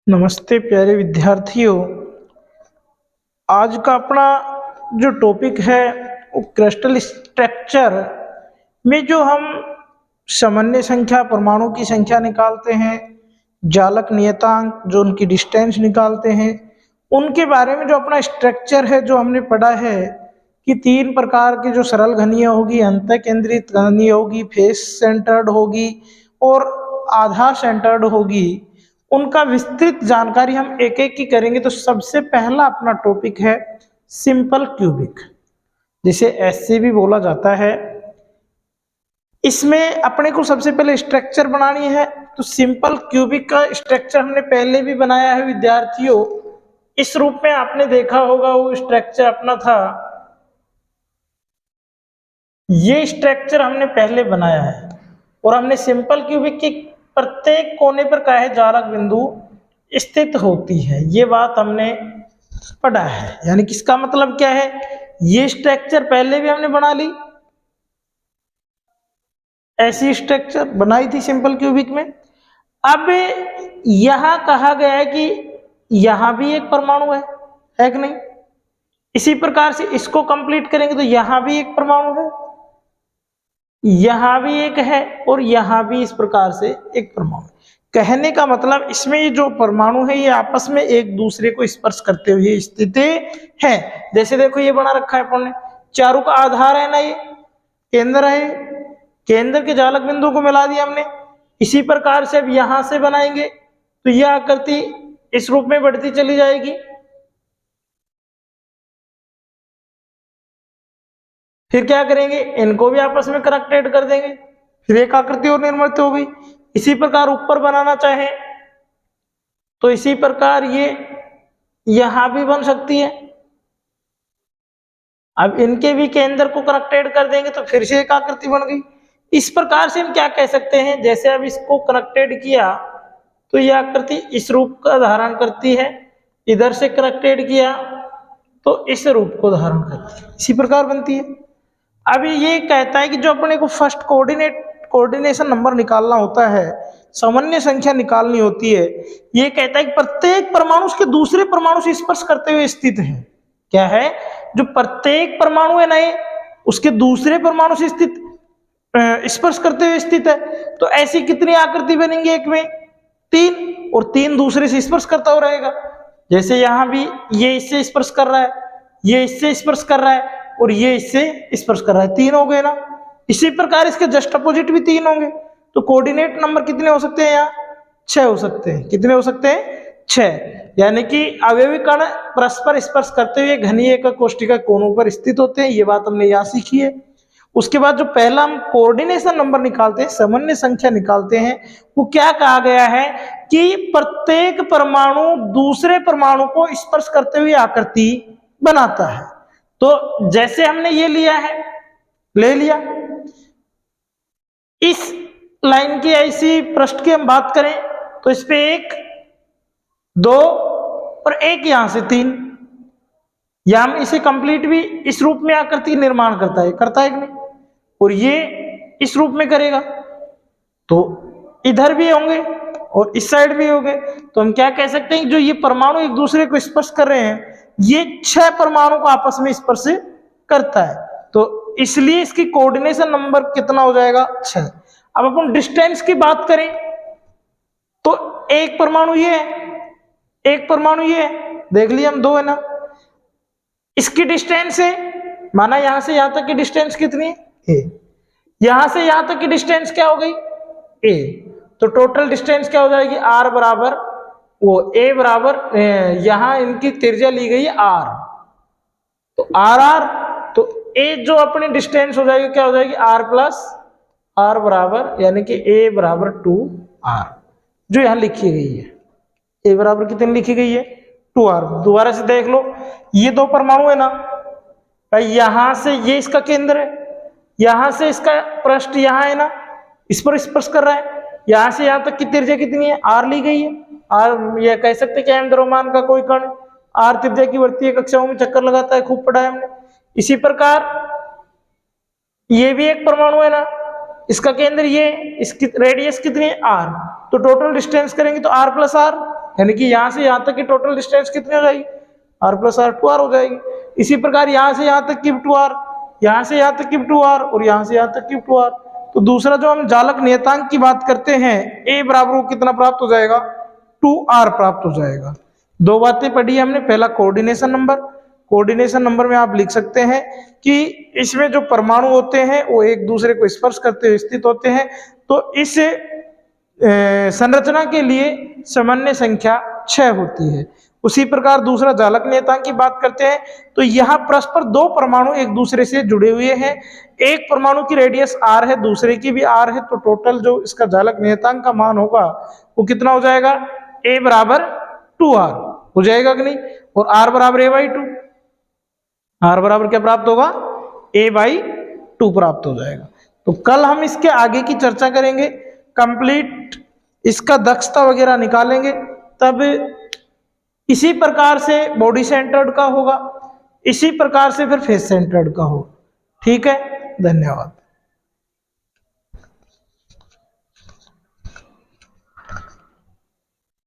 नमस्ते प्यारे विद्यार्थियों। आज का अपना जो टॉपिक है वो क्रिस्टल स्ट्रक्चर में जो हम सामान्य संख्या परमाणु की संख्या निकालते हैं, जालक नियतांक जो उनकी डिस्टेंस निकालते हैं, उनके बारे में जो अपना स्ट्रक्चर है जो हमने पढ़ा है कि तीन प्रकार की जो सरल घनीय होगी, अंतः केंद्रित घनीय होगी, फेस सेंटर्ड होगी और आधार सेंटर्ड होगी। उनका विस्तृत जानकारी हम एक एक की करेंगे। तो सबसे पहला अपना टॉपिक है सिंपल क्यूबिक, जिसे एससी भी बोला जाता है। इसमें अपने को सबसे पहले स्ट्रक्चर बनानी है। तो सिंपल क्यूबिक का स्ट्रक्चर हमने पहले भी बनाया है विद्यार्थियों। इस रूप में आपने देखा होगा, वो स्ट्रक्चर अपना था, ये स्ट्रक्चर हमने पहले बनाया है। और हमने सिंपल क्यूबिक की प्रत्येक कोने पर क्या है, जालक बिंदु स्थित होती है, ये बात हमने पढ़ा है। यानी कि इसका मतलब क्या है, ये स्ट्रक्चर पहले भी हमने बना ली, ऐसी स्ट्रक्चर बनाई थी सिंपल क्यूबिक में। अब यहां कहा गया है कि यहां भी एक परमाणु है कि नहीं। इसी प्रकार से इसको कंप्लीट करेंगे तो यहां भी एक परमाणु है, यहां भी एक है और यहां भी इस प्रकार से एक परमाणु। कहने का मतलब इसमें ये जो परमाणु है ये आपस में एक दूसरे को स्पर्श करते हुए स्थित है। जैसे देखो ये बना रखा है अपन ने, चारों का आधार है ना, ये केंद्र है, केंद्र के जालक बिंदु को मिला दिया हमने। इसी प्रकार से अब यहां से बनाएंगे तो यह आकृति इस रूप में बढ़ती चली जाएगी। फिर क्या करेंगे, इनको भी आपस में कनेक्टेड कर देंगे, फिर एक आकृति और निर्मित हो गई। इसी प्रकार ऊपर बनाना चाहे तो इसी प्रकार ये यहां भी बन सकती है। अब इनके भी केंद्र को कनेक्टेड कर देंगे तो फिर से एक आकृति बन गई। इस प्रकार से हम क्या कह सकते हैं, जैसे अब इसको कनेक्टेड किया तो यह आकृति इस रूप का धारण करती है, इधर से कनेक्टेड किया तो इस रूप को धारण करती है, इसी प्रकार बनती है। अभी ये कहता है कि जो अपने को फर्स्ट कोऑर्डिनेशन नंबर निकालना होता है, सामान्य संख्या निकालनी होती है, ये कहता है कि प्रत्येक परमाणु उसके दूसरे परमाणु से स्पर्श करते हुए स्थित है। क्या है, जो प्रत्येक परमाणु है ना, ये उसके दूसरे परमाणु से स्थित स्पर्श करते हुए स्थित है। तो ऐसी कितनी आकृति बनेंगी, एक में तीन, और तीन दूसरे से स्पर्श करता हुआ रहेगा। जैसे यहां भी ये इससे स्पर्श कर रहा है, ये इससे स्पर्श कर रहा है और ये इससे स्पर्श कर रहा है, तीन हो गए ना। इसी प्रकार इसके जस्ट अपोजिट भी तीन होंगे। तो कोऑर्डिनेट नंबर कितने हो सकते हैं, यहाँ 6 हो सकते हैं। कितने हो सकते हैं, 6। यानी कि अवयवी कण परस्पर स्पर्श करते हुए घनीय एकक कोष्ठिका कोणों पर स्थित होते हैं, ये बात हमने यहाँ सीखी है। उसके बाद जो पहला हम कोऑर्डिनेशन नंबर निकालते हैं, सामान्य संख्या निकालते हैं, वो क्या कहा गया है कि प्रत्येक परमाणु दूसरे परमाणु को स्पर्श करते हुए आकृति बनाता है। तो जैसे हमने ये लिया है, ले लिया, इस लाइन की ऐसी पृष्ठ की हम बात करें तो इस पे 1 2 और एक यहां से 3, या हम इसे कंप्लीट भी इस रूप में आकृति निर्माण करता है कि नहीं, और ये इस रूप में करेगा तो इधर भी होंगे और इस साइड भी होंगे। तो हम क्या कह सकते हैं, जो ये परमाणु एक दूसरे को स्पर्श कर रहे हैं, ये 6 परमाणु को आपस में स्पर्श करता है। तो इसलिए इसकी कोऑर्डिनेशन नंबर कितना हो जाएगा, 6। अब अपन डिस्टेंस की बात करें तो एक परमाणु ये है, एक परमाणु ये है, देख लिया हम, 2 है ना। इसकी डिस्टेंस है, माना यहां से यहां तक की डिस्टेंस कितनी है, ए। यहां से यहां तक की डिस्टेंस क्या हो गई, ए। तो टोटल डिस्टेंस क्या हो जाएगी, आर बराबर वो ए बराबर, यहां इनकी त्रिज्या ली गई आर, तो आर आर, तो ए जो अपनी डिस्टेंस हो जाएगी क्या हो जाएगी, आर प्लस आर बराबर, यानी कि ए बराबर 2r, जो यहां लिखी गई है। ए बराबर कितनी लिखी गई है, 2r। दोबारा से देख लो, ये 2 परमाणु है ना, यहां से ये इसका केंद्र है, यहां से इसका पृष्ठ यहां है ना, इस पर स्पर्श कर रहा है। यहां से यहां तक की त्रिज्या कितनी है, आर ली गई है। आर ये कह सकते कि द्रव्यमान का कोई कण आर त्रिज्या की वर्तीय कक्षाओं में चक्कर लगाता है, खूब पढ़ा है हमने। इसी प्रकार ये भी एक परमाणु है ना, इसका केंद्र ये, इसकी रेडियस कितनी है, आर। तो टोटल डिस्टेंस करेंगे तो आर प्लस आर, यानी कि यहाँ से यहाँ तक की टोटल डिस्टेंस कितनी हो जाएगी, r प्लस r 2r हो जाएगी। इसी प्रकार यहाँ से यहाँ तक की 2r, यहाँ से यहाँ तक की 2r और यहाँ से यहाँ तक की 2r। तो दूसरा जो हम जालक नियतांक की बात करते हैं, a बराबर कितना प्राप्त हो जाएगा, 2r प्राप्त हो जाएगा। दो बातें पढ़ी हमने, पहला कोऑर्डिनेशन नंबर, कोऑर्डिनेशन नंबर में आप लिख सकते हैं कि इसमें जो परमाणु होते हैं वो एक दूसरे को स्पर्श करते हुए स्थित होते हैं, तो इस संरचना के लिए सामान्य संख्या 6 होती है। उसी प्रकार दूसरा जालक नियतांक की बात करते हैं, तो यहाँ परस्पर दो परमाणु एक दूसरे से जुड़े हुए हैं, एक परमाणु की रेडियस r है, दूसरे की भी r है, तो टोटल जो इसका जालक नियतांक का मान होगा वो कितना हो जाएगा, a बराबर 2r हो जाएगा कि नहीं, और r बराबर a/2, r बराबर क्या प्राप्त होगा, a/2 प्राप्त हो जाएगा। तो कल हम इसके आगे की चर्चा करेंगे, कंप्लीट इसका दक्षता वगैरह निकालेंगे, तब इसी प्रकार से बॉडी सेंटर्ड का होगा, इसी प्रकार से फिर फेस सेंटर्ड का होगा। ठीक है, धन्यवाद।